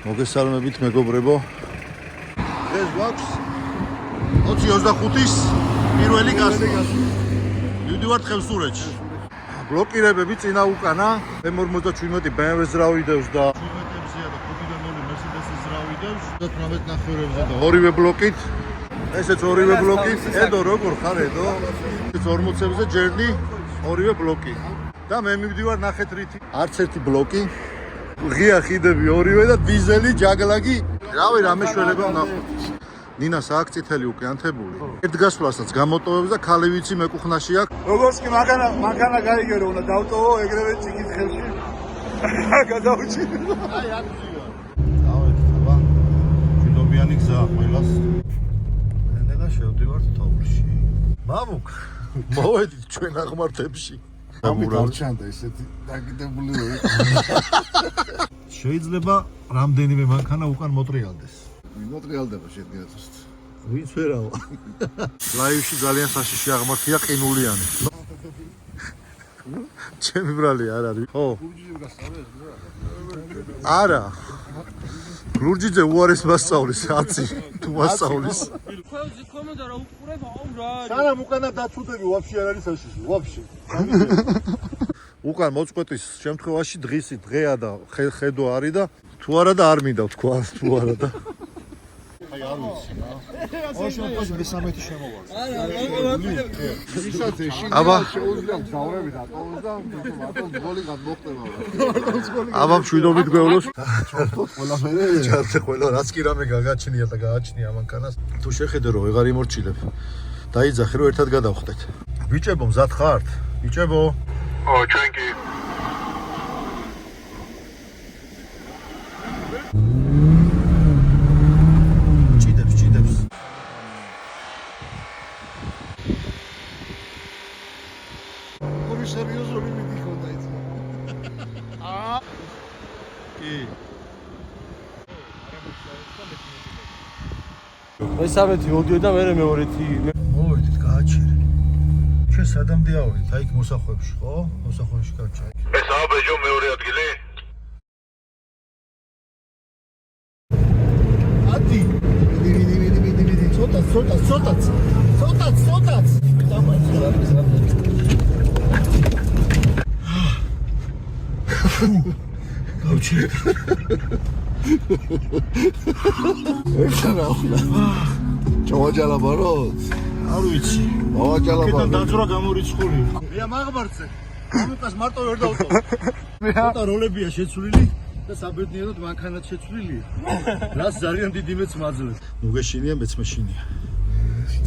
მოგესალმებით მეგობრებო. დღეს გვაქვს 25-ის პირველი გასვლა. მივდივართ ხევსურეთში. ბლოკირებები წინა უკანა, M47 BMW ზრავიდევს და 17-ებზეა და 5-დან 2 Mercedes-ის ზრავიდევს და 18-ნახევრებზე და ორივე ბლოკით. ესეც ორივე ბლოკით. ედო როგორ ხარ ედო? ეს 40-ებზე ჯერნი ორივე ბლოკი. და მე მივდივარ ნახეთ რითი. არც ერთი ბლოკი. ღია ხიდები ორივე და დიზელი ჯაგლაგი. რავი რა მეშველება ვნახოთ. ნინას აქ წითელი უკვე ანთებული. ერთ გასვლასაც გამოტოვებს და ქალი ვიცი მეკუხნაში აქ. როგორც კი მანქანა გაიგერო უნდა დავტოვო ეგრევე წიკით ხელში. გადავჭი. აი აქ ვივა. დავეთ აბა. ჯილობიანი გზა ყველას. მენელა შევდივართ თოვლში. მამუკ მოვედით ჩვენ აღმართებში. ამიტარჩანდა ესეთი დაგიდებული რო იყო. შეიძლება რამდენიმე მანქანა უკან მოტრიალდეს. მოტრიალდება შედგენას. ვინც ვერავა. ლაივში ძალიან საშიში აღმართია ყინულიანი. ჩემი ბრალი არ არის. ხო. არა. ლურჯიძე უარეს მასწავლის 10 თუ მასწავლის. Khozi komoda ra uqureba aura. სანამ უკანა დაწუდები ვაფშე არ არის საშიში, ვაფშე. უკან მოწყვეტის შემთხვევაში დღისი დღეა და ხედო არის და თუ არა და არ მინდა თქვა თუ არა და აი არ ვიცი რა. ოშო მე-13 შემოვალ. აბა შეუძლია მგზავრები დატოვოს და მარტო გოლი გადმოხდება. აბა მშვიდობით გვევლოს ჩართოთ ყველაფერი. ჩართე ყველა რაც კი რამე გაგაჩნია და გააჩნია ამანქანას თუ შეხედე რომ ვეღარ იმორჩილებ დაიძახე რომ ერთად გადავხდეთ ბიჭებო მზად ხართ ბიჭებო ო ჩვენ კი ჭიდებს ორი სერიოზული მიდიხოდა იცი. კი მესამეთი ოდიო და მე მეორეთი. მოვედით გააჩერე ჩვენ სადამდე ავედით აი იქ მოსახვებში ხო მოსახვებში გავჩერე ეს აბეჯო მეორე ადგილი ადი. მიდი. ცოტაც. გავჩერე ჩავაჯალა ბაროთ. არ ვიცი მოვაჯალა კეთან ბაროთ. დაძრა გამორიცხული მე მაგბარცე. ამიტას მარტო ვერ დავტოვ. ცოტა როლებია შეცვლილი და საბედნიეროდ მანქანაც შეცვლილია რას ძალიან დიდი მეც მაძლევს ნუ გეშინია მეც მეშინია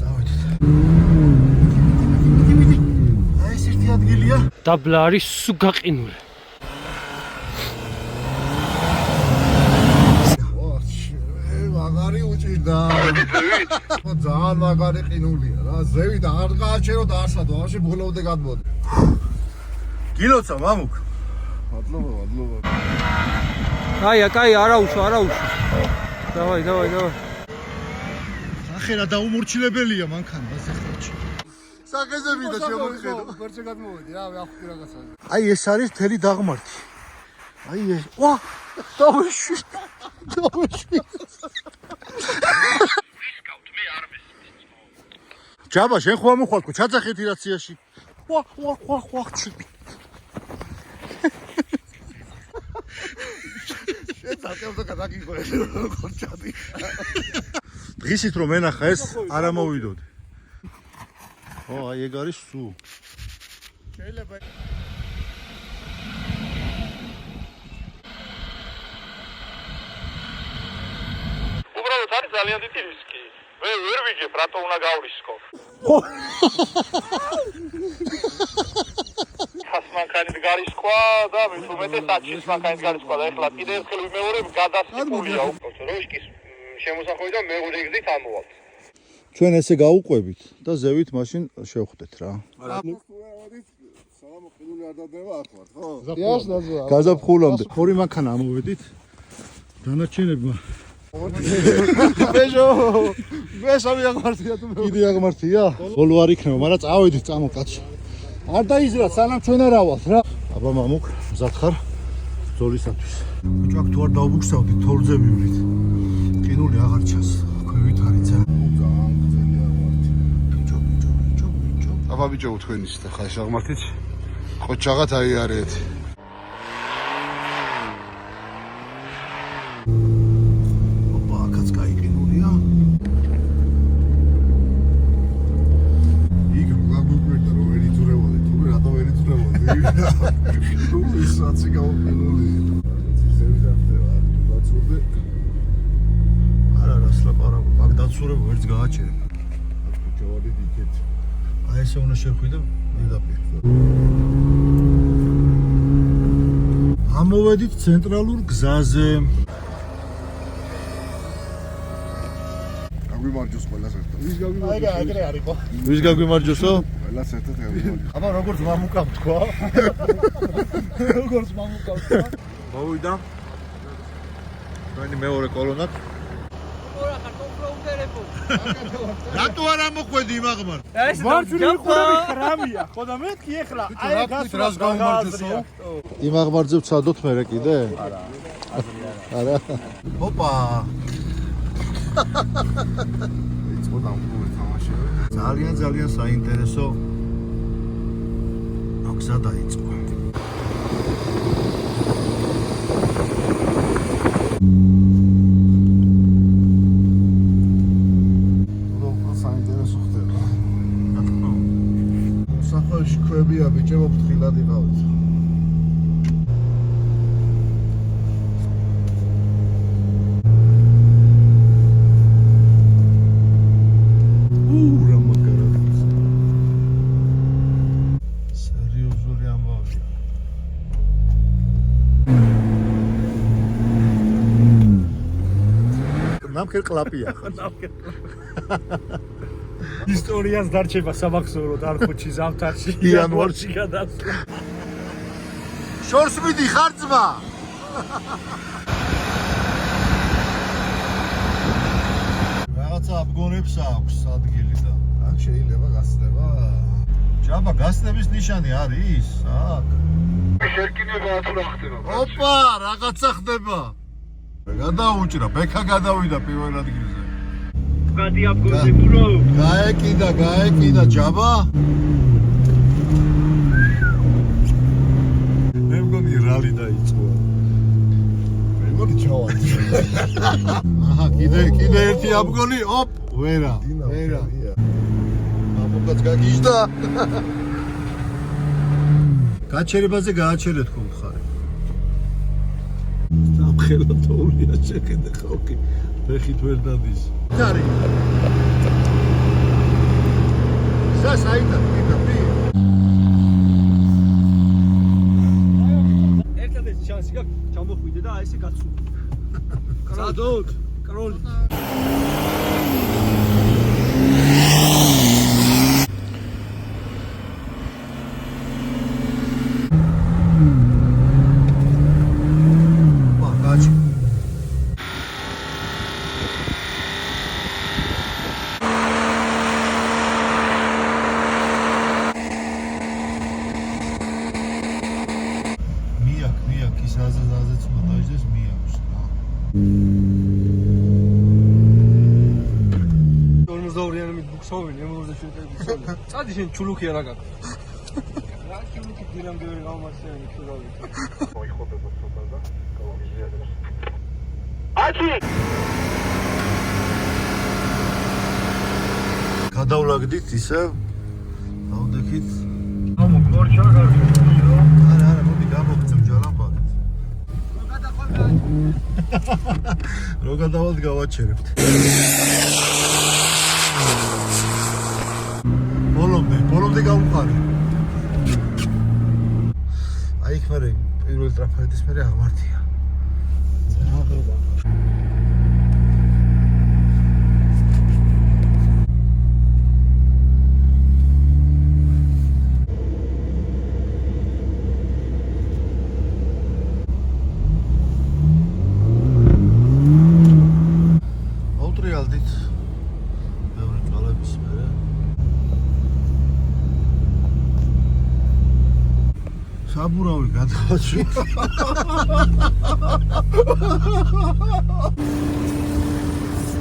წავედით აი ეს ერთი ადგილია დაბლა არის სუ გაყინული. მაგარი უჭირდა. ძალიან მაგარი ყინულია რა. ზევი და არ გააჩერო და არსად ვაფშე ბოლომდე გადმოდი. გილოცა მამუკ მადლობა. კაია, არაუშო. დავაი. ახერა დაუმორჩილებელია მანქანა დასახელში სახეზე მინდა შემოიხედო. ვერჩე გადმოვედი რა, ვახტი რაღაცა. აი ეს არის თელი დაღმართი აი ეს ვა დავეშვი ჯაბა შენ ხო ამოხვალ თქო ჩაძახეთ ირაციაში ვა ჩიპი შენ საკეთო გადაგიგო როგორ ჩადი. დღისით რომ ენახა ეს არ ამოვიდოდი ო აი ეგ არის სუ შეიძლება უბრალოდ არის ძალიან დიდი რისკი მე ვერ ვიჯებ რატო უნდა გავრისკო ხას მანქანით გარისკვა და მით უმეტეს საჩის მანქანით გარისკვა და ეხლა კიდე ერთხელ ვიმეორებ გადასწრებულია როშკის შემოსახვევი და მეორე გზით ამოვალთ ჩვენ ესე გაუყვებით და ზევით მაშინ შევხვდეთ რა სალამო ყინული არ დადება აქ ვარ ხო? იაშ ნაზვა. გაზაფხულამდე ორი მანქანა ამოვედით დანარჩენებმა ბეჟო მესამე აღმართია თუ კიდე აღმართია ბოლო არ იქნება მაგრამ წავედით წამო კაცო არ დაიზრა სანამ ჩვენ არა ვალთ რა აბა მამუკ მზად ხარ ბრძოლისათვის. ბიჭო, აქ თუ არ დაუბუქსავდით, თოვლზე მივლით. ყინული აღარ ჩანს. ქვევით არის ძა. ძალიან გრძელი აღმართი. ბიჭო. აბა ბიჭო თქვენის და ხაშ აღმართით. ხოჩაღად აიარეთ. ოპა, აქაც კაი ყინულია. იქ მოგაგვიკვირდა რომ ვერ იძურებოდი, თუ რატომ ვერ იძურებოდი? ნუ ის საცი გავყინული. ზევით ახდება, დაცურდე. არა, რას ლაპარაკობ, აქ დაცურებ ვერც გააჩერებ. ჯოვადით იქეთ. აი ესე უნდა შეხვი და მიდაპირ. ამოვედით ცენტრალურ გზაზე. გაგვიმარჯოს ყველას ერთად. ვის გაგვიმარჯოს? აი ეგრე არისო. ვის გაგვიმარჯოსო? ყველას ერთად გაგვიმარჯოს. აბა როგორც მამუკამ თქვა. როგორც მამუკავს თქვა. მოვიდა. ჩვენი მეორე კოლონად. ორა ხარ კონფრაუნდერებო. რატო არ ამოყვედი იმ აღმარ? ეს მარჯვნივ იყურები ხრამია. ხო და მეთქი ეხლა აი რას გამომარჯოსო? იმ აღმარზე ვცადოთ მე კიდე? არა. ოპა. იწყო დამბული თამაშები. ძალიან საინტერესო გზა დაიწყო. საინტერესო ხდება. საფრთხეში ქვებია ბიჭებო, ფრთხილად იყავით. რა მაგარად. სერიოზული ამბავია. ნამქერ კლაპია ხო? ისტორიას დარჩება სამახსოვრო დარხოჩი ზამთარში იანვარში გადასვლა. შორს მიდი ხარწმა. რაღაცა აბგონებს აქვს ადგილი და აქ შეიძლება გასწრება. ჯაბა გასწრების ნიშანი არის აქ. შერკინებაა თუ რა ხდება? ოპა, რაღაცა ხდება. გადაუჭრა, ბექა გადავიდა პირველ ადგილზე. გადი აბგონზე ბრო. გაეკიდა ჯაბა. მე მგონი რალი დაიწყო. მე მგონი ჩავარდი. აჰა, კიდე ერთი აბგონი, ოპ, ვერა. აბოგაც გაგიჟდა. გაჩერებაზე გააჩერეთ ხო მხარე. სამხელა თოვლია შეხედე ხალხი. ფეხით ვერ დადის. დარი. სასაიტა პიკაპი. ერთადერთი შანსი გაქვს ჩამოხვიდე და აი ესე გაცუ. კრადოთ, კროლი. ბაგაჟი. მიაკ ის აზაზეც უნდა დაიჯდეს მიაკს რა. 42-იანი მიბუქსოვილი, 47-იანი ბუქსოვილი. წადი შენ ჩულუქი არა გაქვს. რა ჩულუქი დილამდე ვერ გამარსიანი ჩულავი. მოიხობება ცოტა და გავიზიარებს. აჩი! გადავლაგდით ისე. დავდექით. ამო გორჩა გაქვს. არა, მოდი გამოგწევ ჯალამბარით. რო გადავალთ გავაჩერებთ. ბოლომდე გავუყარე. აი იქ მერე პირველ ტრაფაედის მერე აღმართია. აღება. ავტრიალდით. მეორე ძალების მერე. საბურავი გადავაჭრით.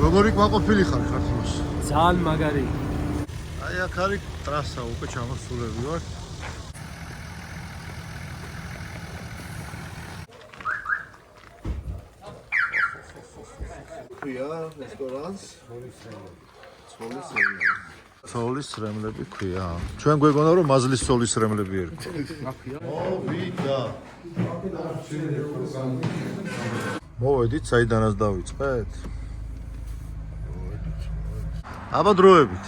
როგორი კვაყოფილი ხარ ხართლოს? ძალიან მაგარი. აი აქ არის ტრასა, უკვე ჩამოსულები ვარ. ქვია რესტორანს სოლის რემლები ქვია. ჩვენ გვეგონა რომ მაზლის სოლის რემლები ერქვა. მოვიდა. მოვედით, საიდანაც დავიწყეთ? აბა დროებით.